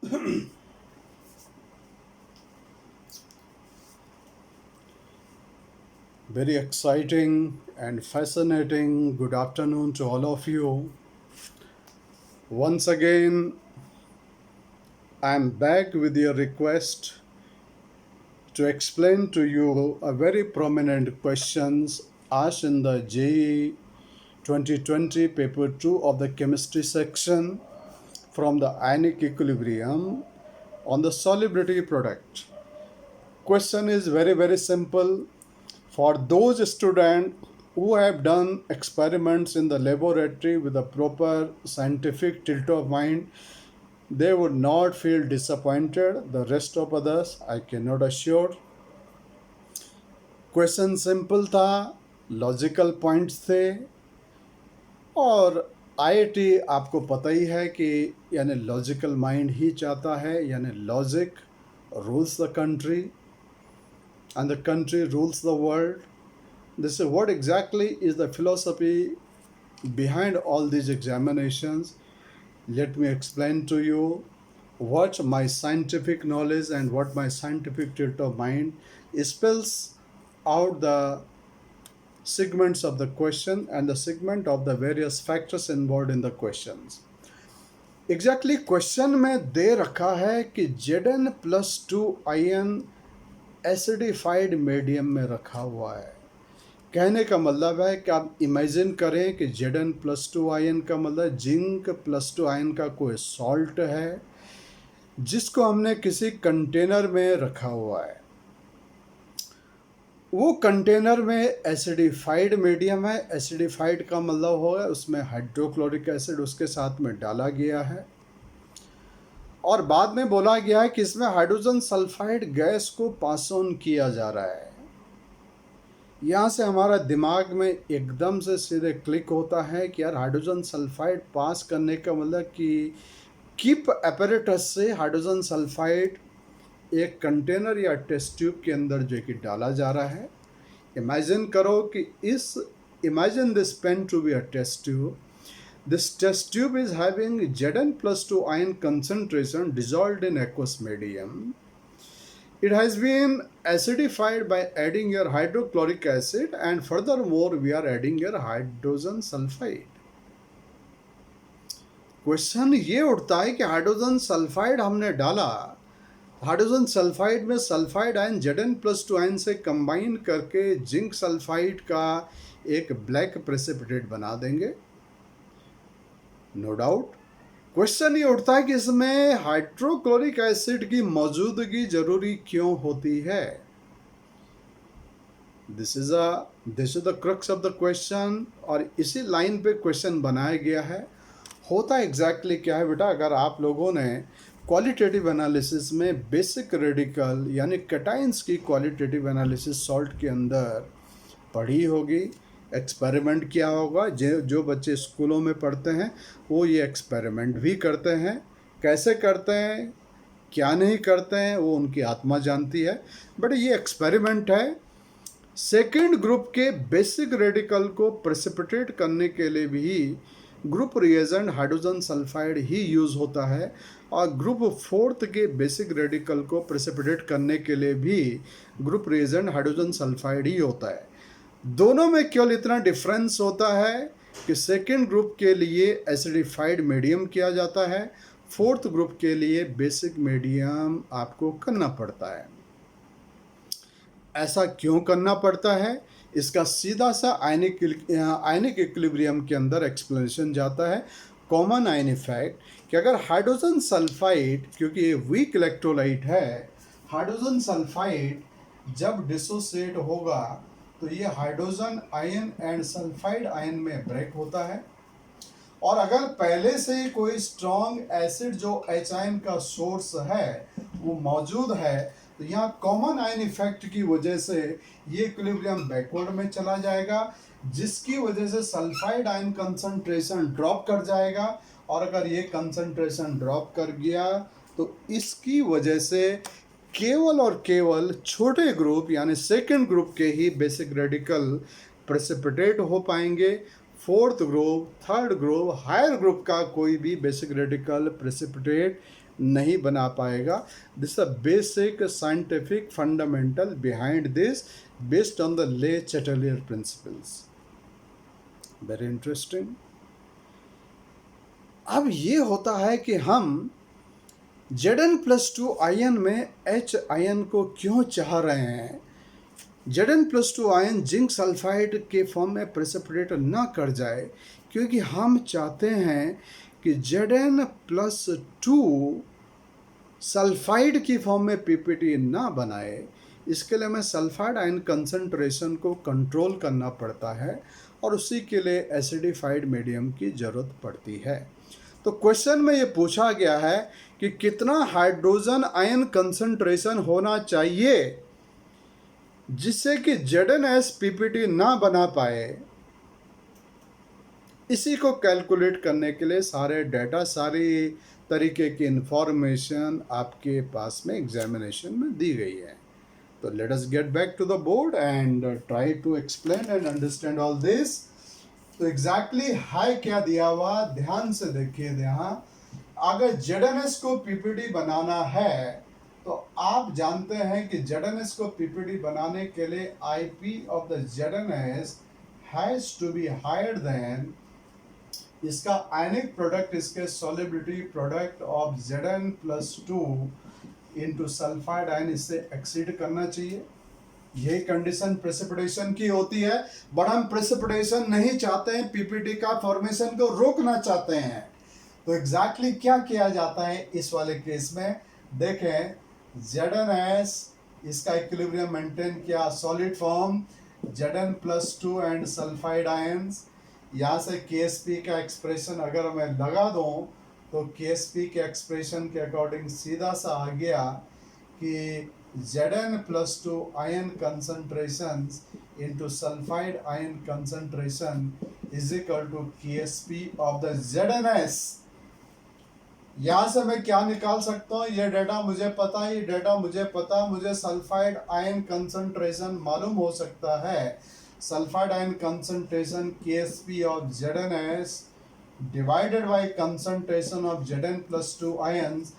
Very exciting and fascinating. Good afternoon to all of you. Once again, I'm back with your request to explain to you a very prominent questions asked in the JEE 2020 paper 2 of the chemistry section from the ionic equilibrium on the solubility product. Question is very simple. For those students who have done experiments in the laboratory with a proper scientific tilt of mind, they would not feel disappointed. The rest of others, I cannot assure. Question simple था, logical points थे, और IIT आपको पता ही है कि यानी logical mind ही चाहता है, यानी logic rules the country and the country rules the world. This is what exactly is the philosophy behind all these examinations. Let me explain to you what my scientific knowledge and what my scientific tilt of mind spells out the segments of the question and the segment of the various factors involved in the questions. Exactly question में दे रखा है कि Zn+2 ion acidified medium में रखा हुआ है. कहने का मतलब है कि आप इमेजिन करें कि Zn+2 आयन का मतलब जिंक+2 आयन का कोई सॉल्ट है जिसको हमने किसी कंटेनर में रखा हुआ है. वो कंटेनर में एसिडिफाइड मीडियम है. एसिडिफाइड का मतलब होगा उसमें हाइड्रोक्लोरिक एसिड उसके साथ में डाला गया है, और बाद में बोला गया है कि इसमें हाइड्रोजन सल्फाइड गैस को पास ऑन किया जा रहा है. यहाँ से हमारा दिमाग में एकदम से सीधे क्लिक होता है कि यार हाइड्रोजन सल्फाइड पास करने का मतलब कि कीप एपरेटस से हाइड्रोजन सल्फाइड एक कंटेनर या टेस्ट ट्यूब के अंदर जो कि डाला जा रहा है. इमेजिन करो कि imagine this pen to be a test tube. This test tube is having Zn+2 ion concentration dissolved in aqueous medium. It has been acidified by adding your hydrochloric acid, and furthermore we are adding your hydrogen sulfide. Question ये उठता है कि hydrogen sulphide हमने डाला, hydrogen sulphide में sulphide ion Zn+2 ion से combine करके zinc sulphide का एक ब्लैक प्रेसिपिटेट बना देंगे. नो डाउट क्वेश्चन ये उठता है कि इसमें हाइड्रोक्लोरिक एसिड की मौजूदगी जरूरी क्यों होती है. This is the crux of the question, और इसी लाइन पे क्वेश्चन बनाया गया है. होता एग्जैक्टली क्या है बेटा, अगर आप लोगों ने क्वालिटेटिव एनालिसिस में बेसिक रेडिकल यानी कैटाइंस की क्वालिटेटिव एनालिसिस सॉल्ट के अंदर पढ़ी होगी, एक्सपेरिमेंट किया होगा. जो बच्चे स्कूलों में पढ़ते हैं वो ये एक्सपेरिमेंट भी करते हैं. कैसे करते हैं, क्या नहीं करते हैं, वो उनकी आत्मा जानती है. बट ये एक्सपेरिमेंट है. सेकेंड ग्रुप के बेसिक रेडिकल को प्रेसिपिटेट करने के लिए भी ग्रुप रिएजेंट हाइड्रोजन सल्फाइड ही यूज़ होता है, और ग्रुप फोर्थ के बेसिक रेडिकल को प्रेसिपिटेट करने के लिए भी ग्रुप रिएजेंट हाइड्रोजन सल्फाइड ही होता है. दोनों में केवल इतना डिफरेंस होता है कि सेकेंड ग्रुप के लिए एसिडिफाइड मीडियम किया जाता है, फोर्थ ग्रुप के लिए बेसिक मीडियम आपको करना पड़ता है. ऐसा क्यों करना पड़ता है, इसका सीधा सा आयनिक इक्विलिब्रियम के अंदर एक्सप्लेनेशन जाता है. कॉमन आयन इफेक्ट कि अगर हाइड्रोजन सल्फाइड, क्योंकि ये वीक इलेक्ट्रोलाइट है, हाइड्रोजन सल्फाइड जब डिसोसिएट होगा तो ये hydrogen ion and sulphide ion में ब्रेक होता है. और अगर पहले से ही कोई स्ट्रॉन्ग एसिड जो H आयन का सोर्स है वो मौजूद है, तो यहाँ कॉमन आयन इफेक्ट की वजह से ये इक्विलिब्रियम बैकवर्ड में चला जाएगा, जिसकी वजह से सल्फाइड आयन कंसंट्रेशन ड्रॉप कर जाएगा. और अगर ये कंसंट्रेशन ड्रॉप कर गया तो इसकी वजह से केवल और केवल छोटे ग्रुप यानी सेकेंड ग्रुप के ही बेसिक रेडिकल प्रेसिपिटेट हो पाएंगे. Fourth group, third group, higher group का कोई भी बेसिक रेडिकल प्रेसिपिटेट नहीं बना पाएगा. This a basic scientific fundamental behind this based on the Le Chatelier principles. Very interesting. अब ये होता है कि हम Zn+2 आयन में H आयन को क्यों चाह रहे हैं. Zn+2 आयन जिंक सल्फाइड के फॉर्म में प्रेसिपिटेट ना कर जाए, क्योंकि हम चाहते हैं कि Zn+2 सल्फाइड की फॉर्म में पीपीटी ना बनाए. इसके लिए हमें सल्फाइड आयन कंसंट्रेशन को कंट्रोल करना पड़ता है और उसी के लिए एसिडिफाइड मीडियम की ज़रूरत पड़ती है. तो क्वेश्चन में ये पूछा गया है कि कितना हाइड्रोजन आयन कंसंट्रेशन होना चाहिए जिससे कि ZnS पीपीटी ना बना पाए. इसी को कैलकुलेट करने के लिए सारे डाटा, सारी तरीके की इंफॉर्मेशन आपके पास में एग्जामिनेशन में दी गई है. तो let us get back to the board and try to explain and understand all this. तो एग्जैक्टली है क्या दिया हुआ, ध्यान से देखिए. यहाँ अगर ZnS को पीपीटी बनाना है तो आप जानते हैं कि ZnS को पीपीटी बनाने के लिए IP of the ZnS has to be higher than इसका आयनिक प्रोडक्ट, इसके solubility product of Zn+2 into sulphide ion, इससे एक्सीड करना चाहिए. यही कंडीशन प्रेसिपिटेशन की होती है. बट हम प्रेसिपिटेशन नहीं चाहते हैं, पीपीटी का फॉर्मेशन को रोकना चाहते हैं. तो एग्जैक्टली क्या किया जाता है इस वाले केस में, देखें. ZnS इसका इक्विलिब्रियम मेंटेन किया, solid form Zn+2 and sulphide ions. यहाँ से KSP का एक्सप्रेशन अगर मैं लगा दूं तो KSP के एक्सप्रेशन के अकॉर्डिंग सीधा सा आ गया कि Zn+2 ion concentration into sulphide ion concentration is equal to KSP of the ZnS. यहाँ से मैं क्या निकाल सकता हूँ, ये डेटा मुझे पता, ये डेटा मुझे पता, मुझे सल्फाइड आयन कंसंट्रेशन मालूम हो सकता है. Sulphide ion concentration KSP of ZnS divided by concentration of Zn+2 ions.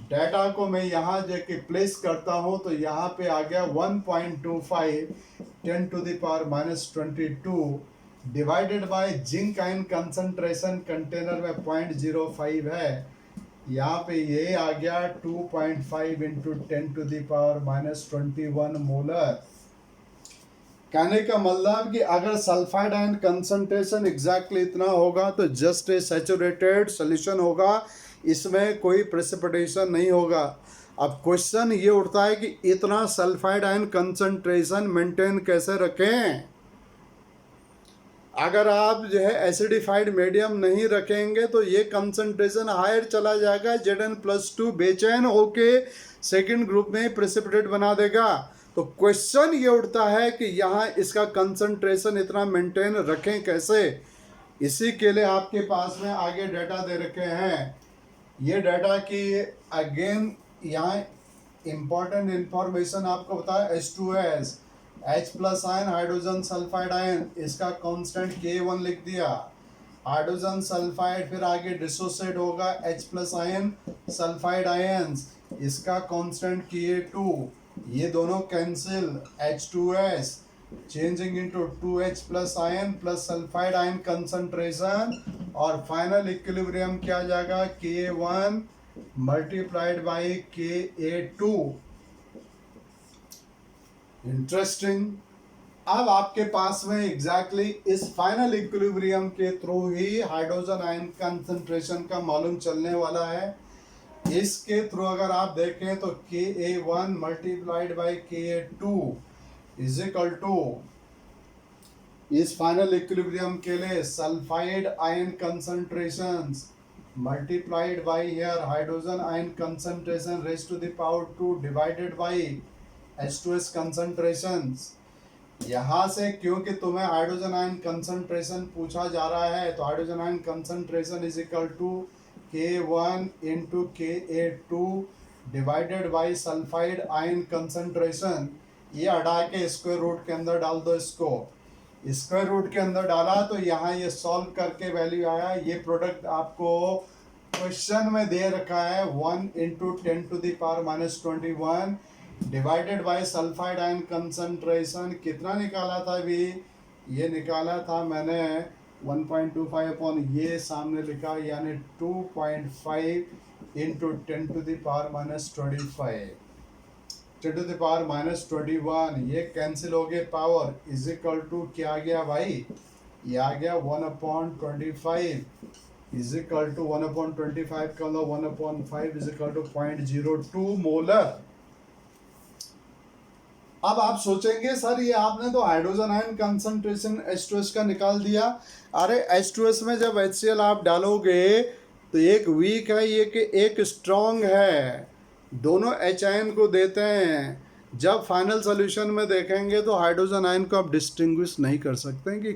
Data को मैं यहाँ जाके प्लेस करता हूँ तो यहाँ पे आ गया 1.25 10⁻⁻22 divided by zinc ion concentration container में 0.05 है. यहाँ पे ये आ गया 2.5 इंटू 10⁻⁻21 मोलर. कहने का मतलब कि अगर सल्फाइड आयन कंसंट्रेशन एग्जैक्टली इतना होगा तो जस्ट ए सैचुरेटेड सॉल्यूशन होगा, इसमें कोई प्रेसिपिटेशन नहीं होगा. अब क्वेश्चन ये उठता है कि इतना सल्फाइड आयन कंसंट्रेशन मेंटेन कैसे रखें. अगर आप जो है एसिडिफाइड मीडियम नहीं रखेंगे तो ये कंसंट्रेशन हायर चला जाएगा, Zn+2 बेचैन होके सेकंड ग्रुप में प्रेसिपिटेट बना देगा. तो क्वेश्चन ये उठता है कि यहाँ इसका कंसंट्रेशन इतना मेंटेन रखें कैसे. इसी के लिए आपके पास में आगे डाटा दे रखे हैं. ये डाटा की अगेन यहाँ इंपॉर्टेंट इंफॉर्मेशन आपको बताया. H2S H+ ion hydrogen sulphide ion, इसका कांस्टेंट K1 लिख दिया. हाइड्रोजन सल्फाइड फिर आगे डिसोसिएट होगा H+ आयन सल्फाइड आयंस, इसका कांस्टेंट Ka2. ये दोनों cancel, H2S changing into 2H+ ion plus sulphide ion concentration, और फाइनल इक्विलिब्रियम क्या जाएगा, Ka1 multiplied by Ka2. Interesting. अब आपके पास में एग्जैक्टली इस फाइनल इक्विलिब्रियम के थ्रू ही हाइड्रोजन आयन कंसंट्रेशन का मालूम चलने वाला है. इसके थ्रू अगर आप देखें तो Ka1 multiplied by Ka2 is equal to इस फाइनल इक्विलिब्रियम के लिए sulphide ion concentrations multiplied by here hydrogen ion concentration raise to the power 2 divided by H2S concentrations. यहाँ से क्योंकि तुम्हें हाइड्रोजन आयन कंसंट्रेशन पूछा जा रहा है तो hydrogen ion concentration is equal to K1 into Ka2 divided by sulphide ion concentration. ये हटा के स्क्वायर रूट के अंदर डाल दो इसको. स्क्वायर रूट के अंदर डाला तो यहाँ ये सॉल्व करके वैल्यू आया। ये प्रोडक्ट आपको क्वेश्चन में दे रखा है 1 into 10⁻⁻21 divided by sulphide ion concentration. कितना निकाला था अभी? ये निकाला था मैंने 1.25 अपॉन ये सामने लिखा, यानी 2.5 इंटू 10⁻⁻25 10⁻⁻21। ये कैंसिल हो गए, पावर इज इक्वल टू क्या आ गया भाई? ये आ गया 1/25 इज इक्वल टू 1/25 का 1/5 इज इक्वल टू 0.02 मोलर। अब आप सोचेंगे सर ये आपने तो हाइड्रोजन आयन कंसंट्रेशन H2S का निकाल दिया। अरे H2S में जब HCl आप डालोगे तो एक वीक है ये कि एक स्ट्रॉन्ग है, दोनों H आयन को देते हैं। जब फाइनल सोल्यूशन में देखेंगे तो हाइड्रोजन आयन को आप डिस्टिंग्विश नहीं कर सकते हैं कि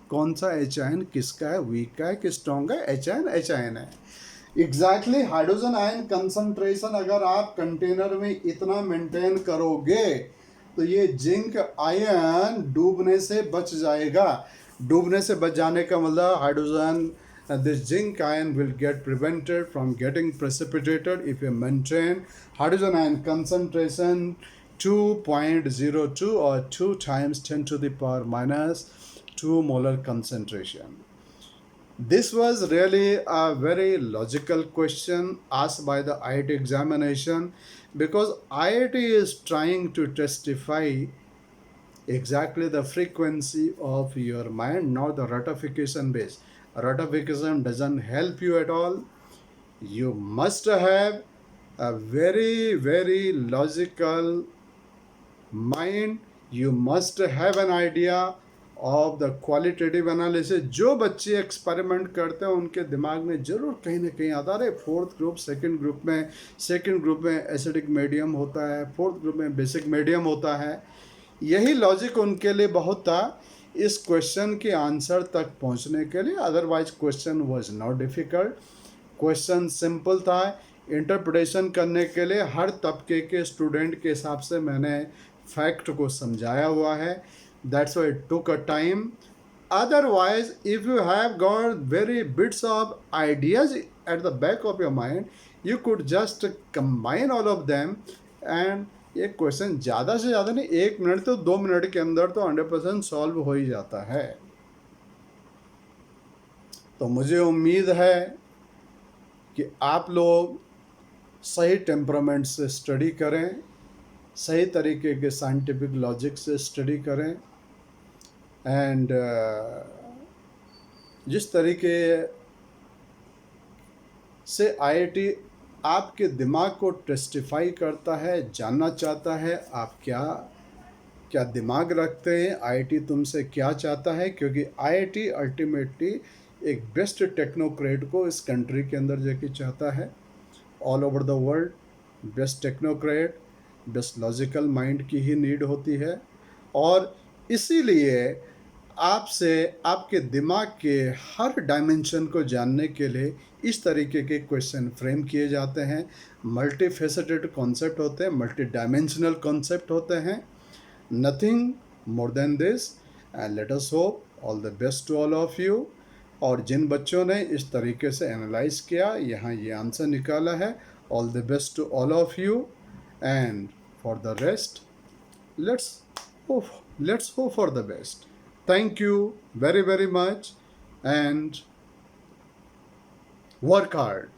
कौन सा H आयन किसका है, वीक का है कि स्ट्रॉन्ग है। H आयन है। एग्जैक्टली हाइड्रोजन आयन कंसंट्रेशन अगर आप कंटेनर में इतना मेंटेन करोगे तो ये जिंक आयन डूबने से बच जाएगा। डूबने से बच जाने का मतलब hydrogen this zinc ion will get prevented from getting precipitated if you maintain hydrogen ion concentration 2.02 or 2 times 10 to the power minus 2 molar concentration. This was really a very logical question asked by the IIT examination, because IIT is trying to testify exactly the frequency of your mind, not the ratification base. Ratification doesn't help you at all. You must have a very, very logical mind. You must have an idea of the qualitative analysis. जो बच्चे experiment करते हैं उनके दिमाग में जरूर कहीं ना कहीं आता है फोर्थ ग्रुप सेकंड ग्रुप में एसिडिक मीडियम होता है, फोर्थ ग्रुप में बेसिक मीडियम होता है। यही लॉजिक उनके लिए बहुत था इस क्वेश्चन के आंसर तक पहुंचने के लिए। Otherwise question was not difficult, question simple था। इंटरप्रिटेशन करने के लिए हर तबके के स्टूडेंट के हिसाब से मैंने फैक्ट को समझाया हुआ है। That's why it took a time. Otherwise if you have got very bits of ideas at the back of your mind, you could just combine all of them and ये question ज़्यादा से ज़्यादा नहीं, 1 minute तो 2 minute के अंदर तो 100% solve हो ही जाता है। तो मुझे उम्मीद है कि आप लोग सही टेम्परामेंट से स्टडी करें, सही तरीके के साइंटिफिक लॉजिक से स्टडी करें एंड जिस तरीके से IIT आपके दिमाग को टेस्टिफाई करता है, जानना चाहता है आप क्या दिमाग रखते हैं, IIT तुमसे क्या चाहता है, क्योंकि IIT अल्टीमेटली एक बेस्ट टेक्नोक्रेट को इस कंट्री के अंदर जाके चाहता है। All over the world best technocrat, best logical mind की ही नीड होती है। और इसीलिए आपसे आपके दिमाग के हर डायमेंशन को जानने के लिए इस तरीके के क्वेश्चन फ्रेम किए जाते हैं। मल्टी फेसेटेड कॉन्सेप्ट होते हैं, मल्टी डायमेंशनल कॉन्सेप्ट होते हैं। Nothing more than this and let us hope all the best to all of you. और जिन बच्चों ने इस तरीके से एनालाइज किया, यहाँ ये आंसर निकाला है। All the best to all of you and for the rest let's hope for the best. Thank you very, very much and work hard.